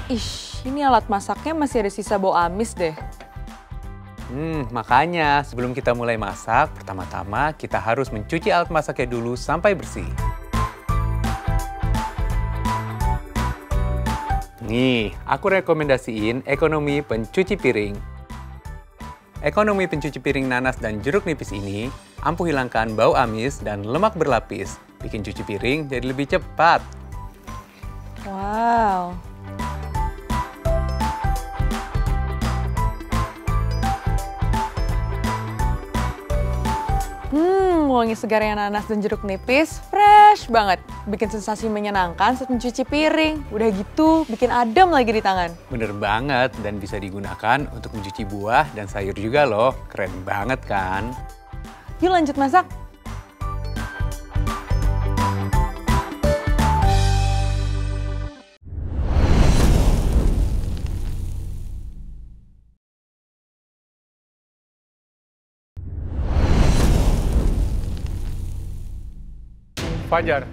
Ih, ini alat masaknya masih ada sisa bau amis deh. Makanya sebelum kita mulai masak, pertama-tama kita harus mencuci alat masaknya dulu sampai bersih. Nih, aku rekomendasiin ekonomi pencuci piring. Ekonomi pencuci piring nanas dan jeruk nipis ini ampuh hilangkan bau amis dan lemak berlapis. Bikin cuci piring jadi lebih cepat. Wow. Wangi segarnya nanas dan jeruk nipis, fresh banget. Bikin sensasi menyenangkan saat mencuci piring. Udah gitu, bikin adem lagi di tangan. Bener banget, dan bisa digunakan untuk mencuci buah dan sayur juga loh. Keren banget kan? Yuk lanjut masak. Fajar.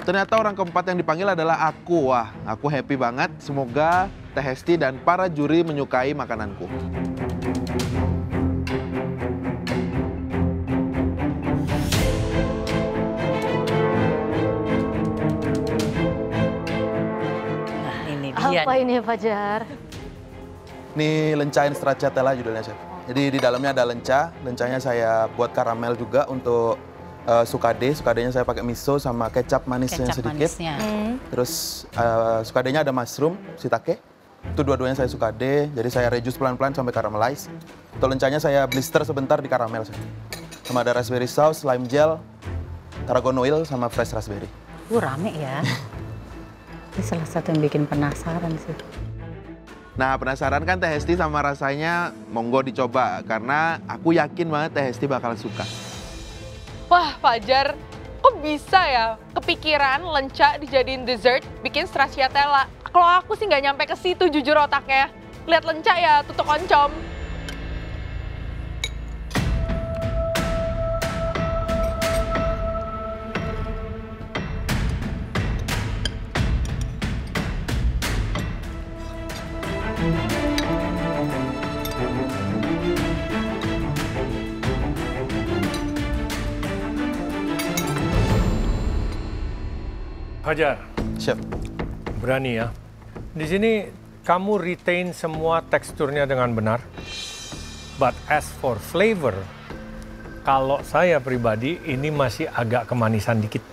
Ternyata orang keempat yang dipanggil adalah aku. Wah, aku happy banget. Semoga Teh Hesti dan para juri menyukai makananku. Nah, ini dia. Apa ini Fajar? Ini lenca stracciatella judulnya, Chef. Jadi di dalamnya ada lenca. Lencanya saya buat karamel juga untuk sukade. Sukadenya saya pakai miso sama kecap manisnya sedikit. Manisnya. Terus sukadenya ada mushroom, shiitake. Itu dua-duanya saya sukade. Jadi saya reduce pelan-pelan sampai caramelize. Untuk lencanya saya blister sebentar di karamel. Sama ada raspberry sauce, lime gel, tarragon oil, sama fresh raspberry. Rame ya. Ini salah satu yang bikin penasaran sih. Nah, penasaran kan Teh Hesti sama rasanya? Monggo dicoba, karena aku yakin banget Teh Hesti bakal suka. Wah, Fajar, kok bisa ya kepikiran lenca dijadiin dessert, bikin stracciatella? Kalau aku sih nggak nyampe ke situ jujur otaknya. Lihat lenca ya, tutuk oncom. Fajar, Chef. berani ya. Di sini kamu retain semua teksturnya dengan benar. But as for flavor, kalau saya pribadi ini masih agak kemanisan dikit.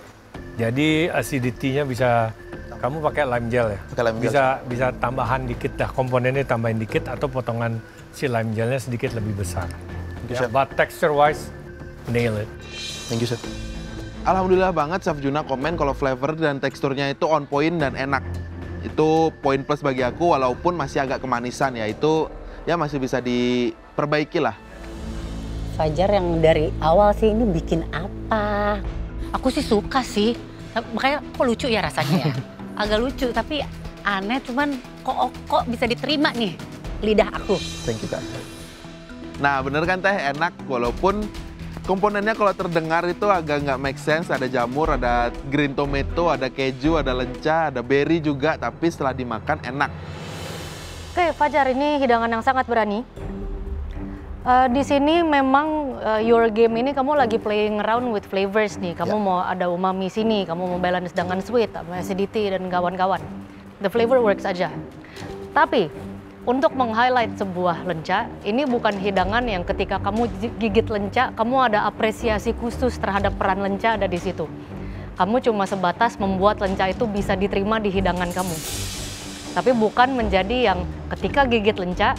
Jadi acidity-nya bisa kamu pakai lime gel ya. Pakai lime gel. Bisa tambahan dikit dah, komponennya tambahin dikit atau potongan si lime gelnya sedikit lebih besar. Thank you, Ya, Chef. but texture wise, nail it. Thank you, Chef. Alhamdulillah banget Chef Juna komen kalau flavor dan teksturnya itu on point dan enak. Itu poin plus bagi aku, walaupun masih agak kemanisan ya. Itu ya masih bisa diperbaiki lah. Fajar yang dari awal sih ini bikin apa? Aku sih suka sih. Makanya kok lucu ya rasanya ya. Agak lucu tapi aneh, cuman kok bisa diterima nih lidah aku. Thank you, Kak. Nah, bener kan Teh, enak walaupun komponennya kalau terdengar itu agak nggak make sense. Ada jamur, ada green tomato, ada keju, ada lenca, ada berry juga. Tapi setelah dimakan enak. Oke, Fajar, ini hidangan yang sangat berani. Di sini memang your game ini kamu lagi playing around with flavors nih. Kamu mau ada umami sini, kamu mau balance dengan sweet, acidity dan kawan-kawan. The flavor works aja. Tapi untuk meng-highlight sebuah lenca, ini bukan hidangan yang ketika kamu gigit lenca, kamu ada apresiasi khusus terhadap peran lenca ada di situ. Kamu cuma sebatas membuat lenca itu bisa diterima di hidangan kamu. Tapi bukan menjadi yang ketika gigit lenca,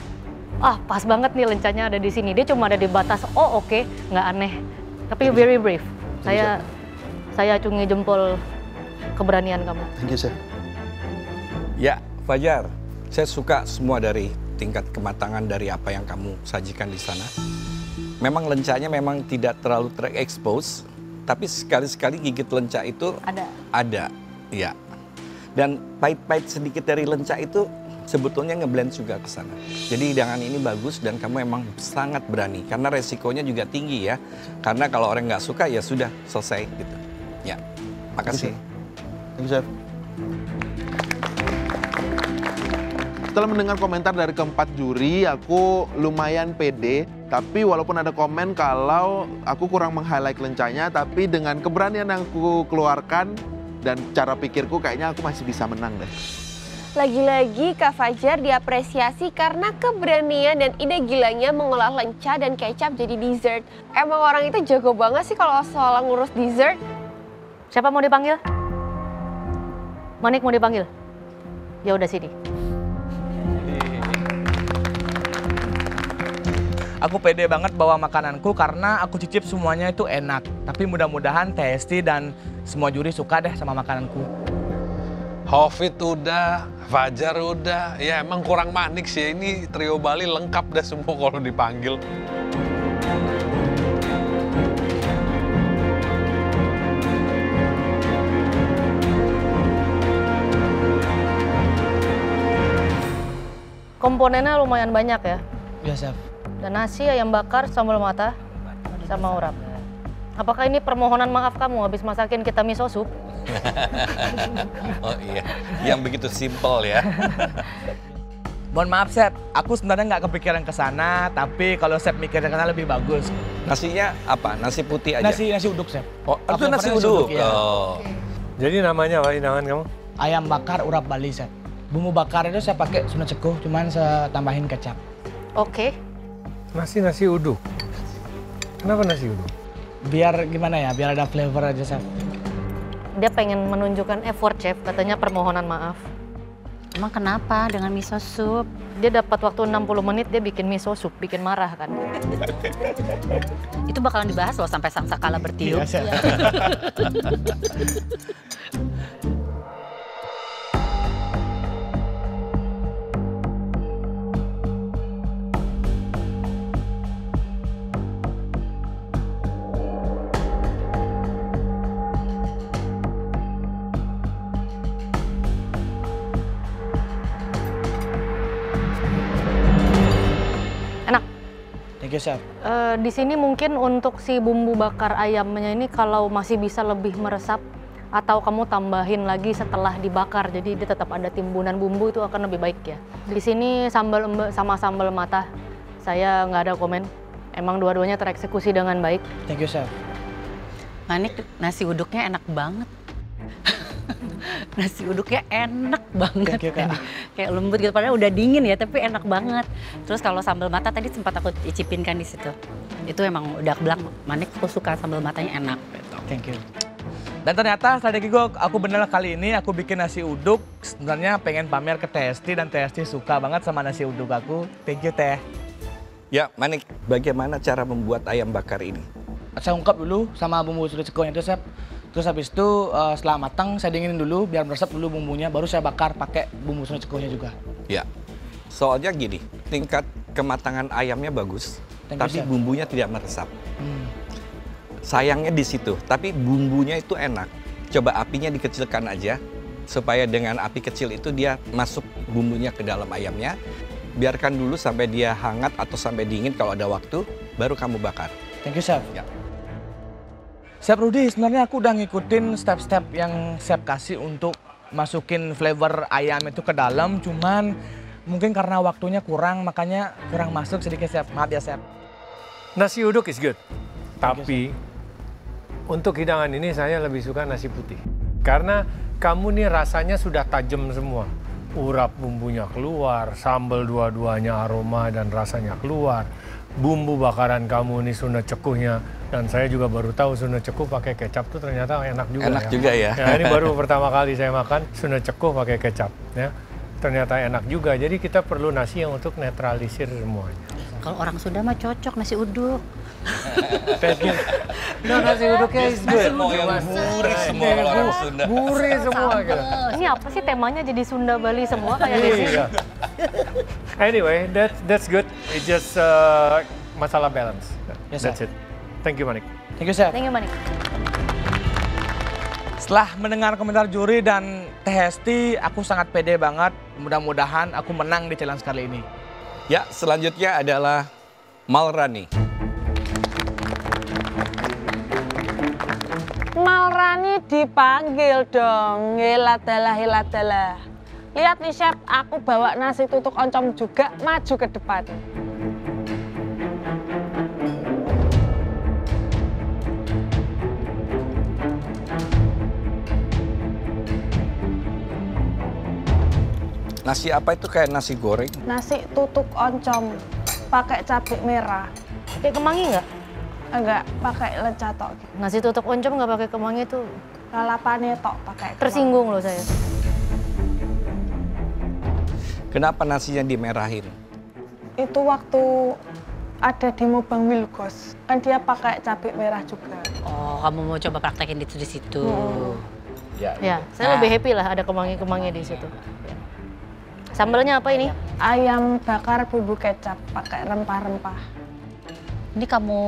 pas banget nih lencanya ada di sini. Dia cuma ada di batas, oke, nggak aneh. Tapi very brave. Saya acungi jempol keberanian kamu. Thank you, Chef. Ya, Fajar. Saya suka semua dari tingkat kematangan dari apa yang kamu sajikan di sana. Memang lencanya memang tidak terlalu terekspos, tapi sekali-sekali gigit lenca itu ada, ya. Dan pahit-pahit sedikit dari lenca itu sebetulnya ngeblend juga ke sana. Jadi hidangan ini bagus dan kamu emang sangat berani karena resikonya juga tinggi ya. Karena kalau orang nggak suka ya sudah selesai gitu. Ya, makasih. Thank you, Chef. Setelah mendengar komentar dari keempat juri, aku lumayan pede. Tapi walaupun ada komen kalau aku kurang meng-highlight lencanya, tapi dengan keberanian yang aku keluarkan dan cara pikirku kayaknya aku masih bisa menang deh. Lagi-lagi Kak Fajar diapresiasi karena keberanian dan ide gilanya mengolah lenca dan kecap jadi dessert. Emang orang itu jago banget sih kalau soal ngurus dessert. Siapa mau dipanggil? Manik mau dipanggil? Ya udah sini. Aku pede banget bawa makananku karena aku cicip semuanya itu enak. Tapi mudah-mudahan tasty dan semua juri suka deh sama makananku. Hafid udah, Fajar udah. Ya emang kurang manik sih, ini trio Bali lengkap dah semua kalau dipanggil. Komponennya lumayan banyak ya. Ya, Chef. Dan nasi, ayam bakar, sambal mata, sama urap. Apakah ini permohonan maaf kamu habis masakin kita miso soup? Oh iya, yang begitu simpel ya. Mohon maaf, Chef. Aku sebenarnya nggak kepikiran ke sana, tapi kalau Chef mikir ke sana lebih bagus. Nasinya apa? Nasi putih aja? Nasi uduk, Chef. Oh, itu nasi uduk? Ya. Oh. Jadi namanya apa hidangan kamu? Ayam bakar urap Bali, Chef. Bumbu bakar itu saya pakai Sunda Ceguh, cuman saya tambahin kecap. Oke. Nasi uduk. Kenapa nasi uduk? Biar gimana ya, biar ada flavor aja, Chef. Dia pengen menunjukkan effort, Chef. Katanya permohonan maaf. Emang kenapa dengan miso soup? Dia dapat waktu 60 menit, dia bikin miso soup, bikin marah kan. Itu bakalan dibahas loh sampai sangsakala bertiup. Iya, Chef. Enak. Thank you, Chef. Di sini mungkin untuk si bumbu bakar ayamnya ini kalau masih bisa lebih meresap atau kamu tambahin lagi setelah dibakar, jadi dia tetap ada timbunan bumbu, itu akan lebih baik ya. Di sini sambal sama sambal mata, saya nggak ada komen. Emang dua-duanya tereksekusi dengan baik. Thank you, Chef. Manik, nasi uduknya enak banget. Nasi uduknya enak banget. Thank you, Kak. Kayak lembut gitu, padahal udah dingin ya, tapi enak banget. Terus kalau sambal mata tadi sempat aku icipin kan di situ. Itu emang udah aku bilang, Manik aku suka sambal matanya enak. Thank you. Dan ternyata strategi aku bener kali ini aku bikin nasi uduk. Sebenarnya pengen pamer ke Testi dan Testi suka banget sama nasi uduk aku. Thank you, Teh. Ya, Manik, bagaimana cara membuat ayam bakar ini? Saya ungkap dulu sama bumbu Sunda Ceguhnya itu, Chef. Terus habis itu setelah matang saya dinginin dulu biar meresap dulu bumbunya, baru saya bakar pakai bumbu Sunda Ceguhnya juga. Ya, soalnya gini, tingkat kematangan ayamnya bagus, Thank you, tapi Chef. bumbunya tidak meresap. Sayangnya di situ, tapi bumbunya itu enak. Coba apinya dikecilkan aja, supaya dengan api kecil itu dia masuk bumbunya ke dalam ayamnya. Biarkan dulu sampai dia hangat atau sampai dingin kalau ada waktu, baru kamu bakar. Thank you, Chef. Ya. Chef Rudy, sebenarnya aku udah ngikutin step-step yang Chef kasih untuk masukin flavor ayam itu ke dalam, cuman mungkin karena waktunya kurang, makanya kurang masuk sedikit, Chef. Maaf ya, Chef. Nasi uduk is good. Tapi untuk hidangan ini saya lebih suka nasi putih. Karena kamu nih rasanya sudah tajam semua. Urap bumbunya keluar, sambal dua-duanya aroma dan rasanya keluar. Bumbu bakaran kamu nih Sunda Ceguhnya, dan saya juga baru tahu Sunda Ceguh pakai kecap tuh ternyata enak juga. Enak juga ya. Ya, ini baru pertama kali saya makan Sunda Ceguh pakai kecap. Ya, ternyata enak juga. Jadi kita perlu nasi yang untuk netralisir semuanya. Kalau orang Sunda mah cocok nasi uduk. Nah, nasi uduknya is good. Mau yang gurih semua orang Sunda. Gurih semua gitu. Ini apa sih temanya jadi Sunda Bali semua kayak di sini? Iya. Anyway, that's good. It just masalah balance. Yes, That's sir. it. Thank you, Manik. Thank you, Chef. Thank you, Manik. Setelah mendengar komentar juri dan Teh Hesti, aku sangat pede banget. Mudah-mudahan aku menang di challenge kali ini. Ya, selanjutnya adalah Malrani. Rani dipanggil dong. Hiladalah, hiladalah. Lihat nih chef, aku bawa nasi tutuk oncom juga, maju ke depan. Nasi apa itu kayak nasi goreng? Nasi tutuk oncom, pakai cabai merah. Pakai kemangi nggak? Enggak, pakai lenca tok. Nasi tutuk oncom nggak pakai kemangi tuh Lalapannya tok pakai. tersinggung loh saya. Kenapa nasinya dimerahin? Itu waktu ada demo Bang Wilgos, kan dia pakai cabai merah juga. Oh, kamu mau coba praktekin itu di situ. Ya, saya lebih happy lah ada kemangi-kemangi di situ. Sambalnya apa ini? Ayam bakar bumbu kecap, pakai rempah-rempah. Ini kamu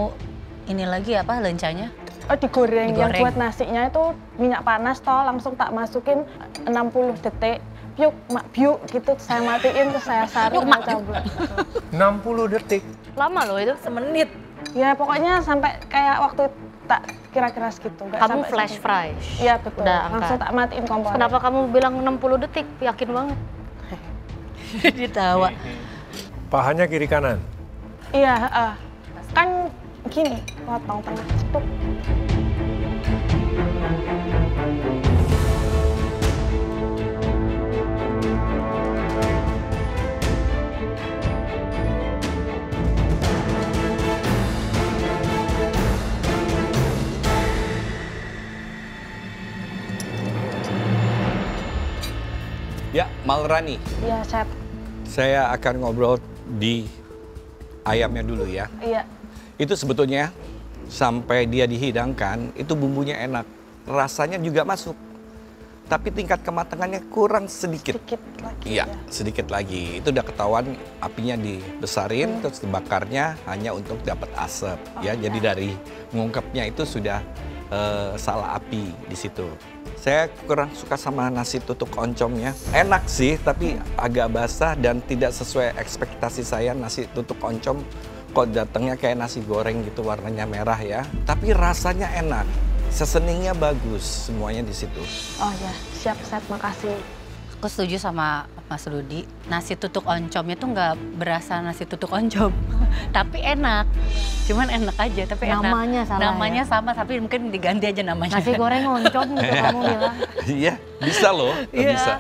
ini lagi apa lencanya? Oh, digoreng. Yang Digoreng. buat nasinya itu minyak panas toh, langsung tak masukin 60 detik. Biuk, mak biuk gitu, saya matiin, terus saya saring, Mak, saya coba. 60 detik. Lama loh itu. Semenit. Ya pokoknya sampai kayak waktu tak kira-kira segitu. Nggak Kamu sampai flash segitu. fry. Iya betul, Udah langsung angkat. tak matiin kompor. Kenapa kamu bilang 60 detik? Yakin banget. Ditawa. Pahanya kiri kanan. Iya, kan gini, potong tengah, cetuk. Ya, Malrani. Iya, chef. Saya akan ngobrol di ayamnya dulu ya. Iya. Itu sebetulnya sampai dia dihidangkan, itu bumbunya enak. Rasanya juga masuk. Tapi tingkat kematangannya kurang sedikit. Sedikit lagi. Iya, sedikit lagi. Itu udah ketahuan apinya dibesarin, terus dibakarnya hanya untuk dapat asap. Ya, jadi dari mengungkapnya itu sudah salah api di situ. Saya kurang suka sama nasi tutuk oncomnya. Enak sih, tapi agak basah dan tidak sesuai ekspektasi saya. Nasi tutuk oncom kok datangnya kayak nasi goreng gitu, warnanya merah ya. Tapi rasanya enak, seasoningnya bagus, semuanya di situ. Oh ya, siap chef, makasih. Aku setuju sama Mas Rudi. Nasi tutuk oncomnya tuh nggak berasa nasi tutuk oncom, tapi enak. Cuman enak aja, tapi enak. Namanya salah Namanya sama, tapi mungkin diganti aja namanya. Nasi goreng oncom gitu kamu bilang. Iya, bisa loh, Iya. bisa.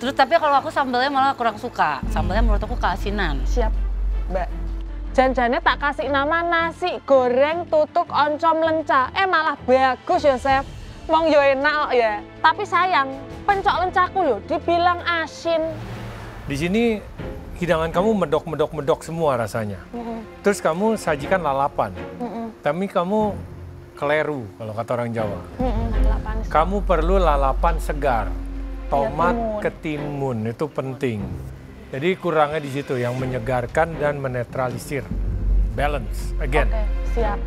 Terus tapi kalau aku sambalnya malah kurang suka. Sambalnya menurut aku keasinan. Siap, Mbak. Janjane tak kasih nama nasi goreng tutuk oncom lenca. Malah bagus ya, chef. Wong yo enak kok ya. Tapi sayang, pencok lencaku loh dibilang asin. Di sini hidangan kamu medok semua rasanya. Terus kamu sajikan lalapan. Tapi kamu keleru kalau kata orang Jawa. Lalapan. Kamu perlu lalapan segar. Iya, Tomat ketimun itu penting. Jadi kurangnya di situ yang menyegarkan dan menetralisir. Balance again. Oke, siap.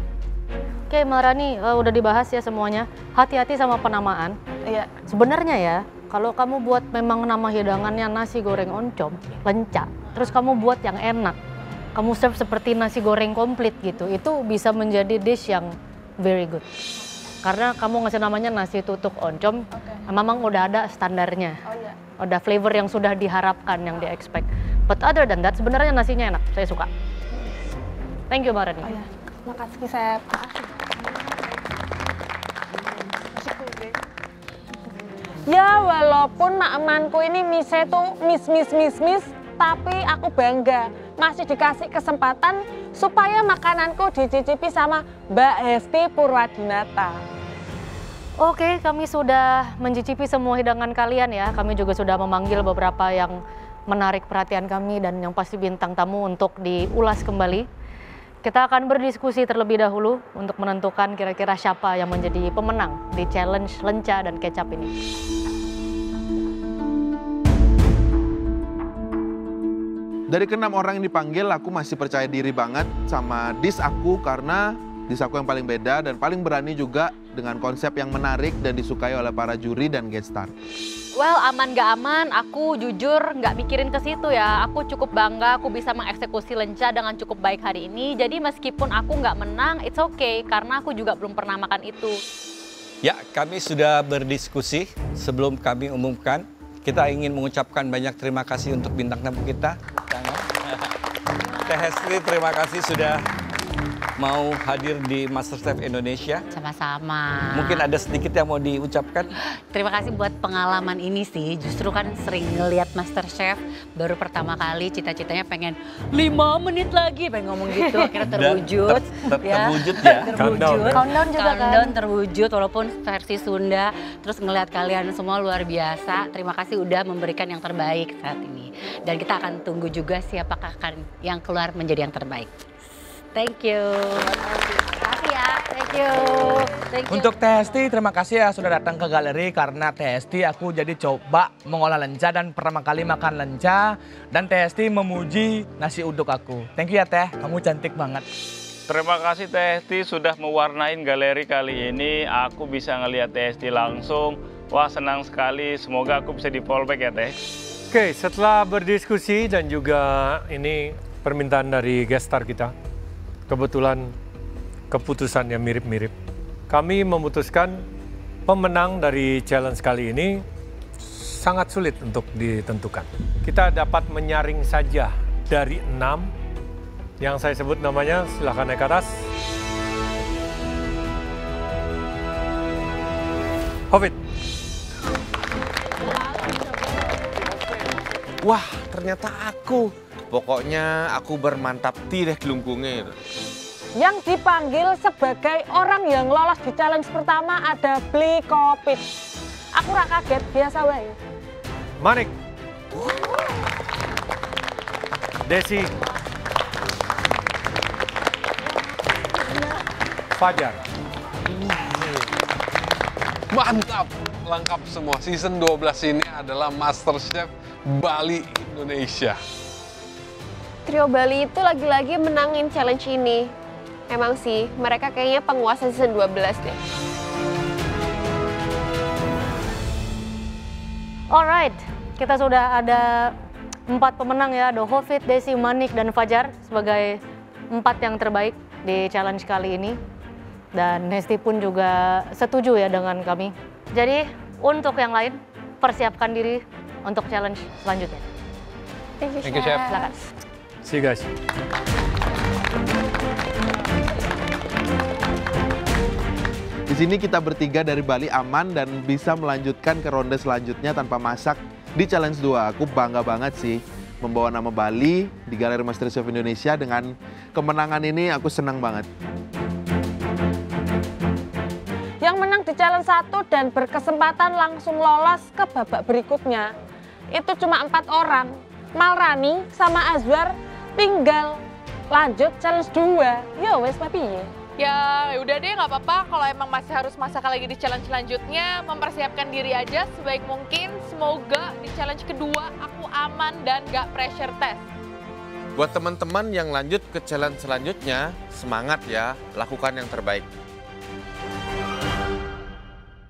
Oke, Malrani, udah dibahas ya semuanya. Hati-hati sama penamaan. Iya. Sebenarnya ya, kalau kamu buat memang nama hidangannya nasi goreng oncom, lenca, terus kamu buat yang enak, kamu serve seperti nasi goreng komplit gitu, itu bisa menjadi dish yang very good. Karena kamu ngasih namanya nasi tutuk oncom, memang udah ada standarnya. Oh iya. Ada flavor yang sudah diharapkan, yang di-expect. But other than that, sebenarnya nasinya enak, saya suka. Thank you, Malrani. Oh iya. Makasih, chef. Ya walaupun nak emanku ini mise tuh mis, tapi aku bangga masih dikasih kesempatan supaya makananku dicicipi sama Mbak Hesti Purwadinata. Oke, kami sudah mencicipi semua hidangan kalian ya. Kami juga sudah memanggil beberapa yang menarik perhatian kami dan yang pasti bintang tamu untuk diulas kembali. Kita akan berdiskusi terlebih dahulu untuk menentukan kira-kira siapa yang menjadi pemenang di challenge lenca dan kecap ini. Dari ke-6 orang yang dipanggil, aku masih percaya diri banget sama dish aku karena dish aku yang paling beda dan paling berani juga dengan konsep yang menarik dan disukai oleh para juri dan guest star. Well, aman gak aman, aku jujur nggak mikirin ke situ ya. Aku cukup bangga aku bisa mengeksekusi lenca dengan cukup baik hari ini. Jadi meskipun aku nggak menang, it's okay. Karena aku juga belum pernah makan itu. Ya, kami sudah berdiskusi sebelum kami umumkan. Kita ingin mengucapkan banyak terima kasih untuk bintang tamu kita. Teh Hesti, terima kasih sudah mau hadir di MasterChef Indonesia. Sama-sama. Mungkin ada sedikit yang mau diucapkan? Terima kasih buat pengalaman ini sih. Justru kan sering ngeliat MasterChef, baru pertama kali cita-citanya pengen 5 menit lagi, pengen ngomong gitu. Akhirnya terwujud. Terwujud ya. Countdown juga kan. Countdown terwujud walaupun versi Sunda. Terus ngeliat kalian semua luar biasa. Terima kasih udah memberikan yang terbaik saat ini. Dan kita akan tunggu juga siapakah akan yang keluar menjadi yang terbaik. Thank you. Makasih ya. Thank you. Thank you. Untuk Teh Hesti, terima kasih ya sudah datang ke galeri. Karena Teh Hesti aku jadi coba mengolah lenca dan pertama kali makan lenca. Dan Teh Hesti memuji nasi uduk aku. Thank you ya Teh, kamu cantik banget. Terima kasih Teh Hesti sudah mewarnain galeri kali ini. Aku bisa ngelihat Teh Hesti langsung. Wah, senang sekali. Semoga aku bisa di fallback ya Teh. Oke, setelah berdiskusi dan juga ini permintaan dari guest star kita, kebetulan keputusannya mirip-mirip. Kami memutuskan pemenang dari challenge kali ini sangat sulit untuk ditentukan. Kita dapat menyaring saja dari 6 yang saya sebut namanya, silahkan naik ke atas. Hovit. Wah, ternyata aku. Pokoknya aku bermantap deh gelunggungnya. Yang dipanggil sebagai orang yang lolos di challenge pertama ada Bli Kopit. Aku rak kaget, biasa wae. Manik. Desi. Fajar. Mantap, lengkap semua. Season 12 ini adalah MasterChef Bali Indonesia. Trio Bali itu lagi-lagi menangin challenge ini. Emang sih, mereka kayaknya penguasa season 12 deh. Alright, kita sudah ada 4 pemenang ya. Ada Hovit, Desi, Manik, dan Fajar sebagai 4 yang terbaik di challenge kali ini. Dan Hesti pun juga setuju ya dengan kami. Jadi untuk yang lain, persiapkan diri untuk challenge selanjutnya. Thank you, Thank you, Chef. Silakan. See you guys. Di sini kita bertiga dari Bali aman dan bisa melanjutkan ke ronde selanjutnya tanpa masak di challenge 2. Aku bangga banget sih membawa nama Bali di Galeri MasterChef Indonesia. Dengan kemenangan ini aku senang banget. Yang menang di challenge 1 dan berkesempatan langsung lolos ke babak berikutnya. Itu cuma 4 orang. Malrani sama Azwar tinggal lanjut challenge 2. Yo wes piye? Ya udah deh, nggak apa-apa. Kalau emang masih harus masak lagi di challenge selanjutnya, mempersiapkan diri aja sebaik mungkin. Semoga di challenge kedua aku aman dan nggak pressure test. Buat teman-teman yang lanjut ke challenge selanjutnya, semangat ya, lakukan yang terbaik.